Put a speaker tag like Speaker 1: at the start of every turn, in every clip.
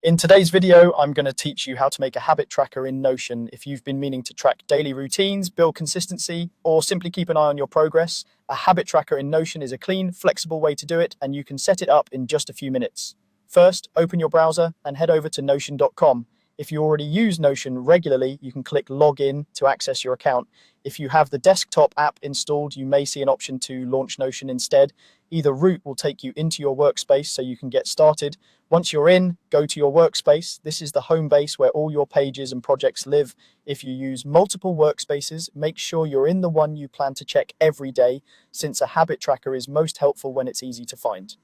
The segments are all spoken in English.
Speaker 1: In today's video, I'm going to teach you how to make a habit tracker in Notion. If you've been meaning to track daily routines, build consistency, or simply keep an eye on your progress, a habit tracker in Notion is a clean, flexible way to do it, and you can set it up in just a few minutes. First, open your browser and head over to notion.com. If you already use Notion regularly, you can click Login to access your account. If you have the desktop app installed, you may see an option to launch Notion instead. Either route will take you into your workspace so you can get started. Once you're in, go to your workspace. This is the home base where all your pages and projects live. If you use multiple workspaces, make sure you're in the one you plan to check every day, since a habit tracker is most helpful when it's easy to find.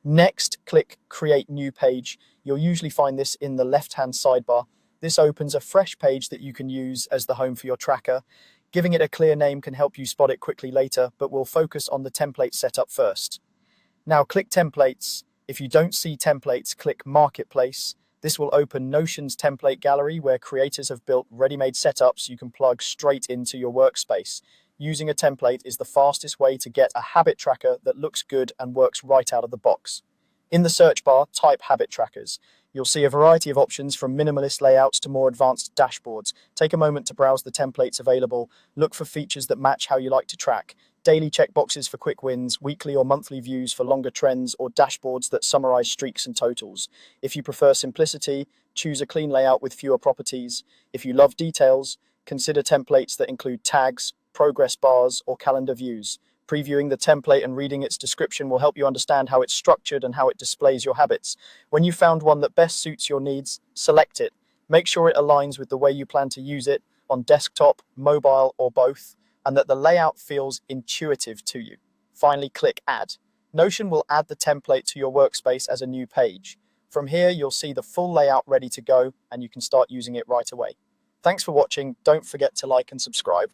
Speaker 1: Next, click Create New Page. You'll usually find this in the left-hand sidebar. This opens a fresh page that you can use as the home for your tracker. Giving it a clear name can help you spot it quickly later, but we'll focus on the template setup first. Now click Templates. If you don't see templates, click Marketplace. This will open Notion's template gallery where creators have built ready-made setups you can plug straight into your workspace. Using a template is the fastest way to get a habit tracker that looks good and works right out of the box. In the search bar, type habit trackers. You'll see a variety of options from minimalist layouts to more advanced dashboards. Take a moment to browse the templates available. Look for features that match how you like to track. Daily checkboxes for quick wins, weekly or monthly views for longer trends, or dashboards that summarize streaks and totals. If you prefer simplicity, choose a clean layout with fewer properties. If you love details, consider templates that include tags, progress bars, or calendar views. Previewing the template and reading its description will help you understand how it's structured and how it displays your habits. When you've found one that best suits your needs, select it. Make sure it aligns with the way you plan to use it on desktop, mobile, or both, and that the layout feels intuitive to you. Finally, click Add. Notion will add the template to your workspace as a new page. From here, you'll see the full layout ready to go, and you can start using it right away. Thanks for watching. Don't forget to like and subscribe.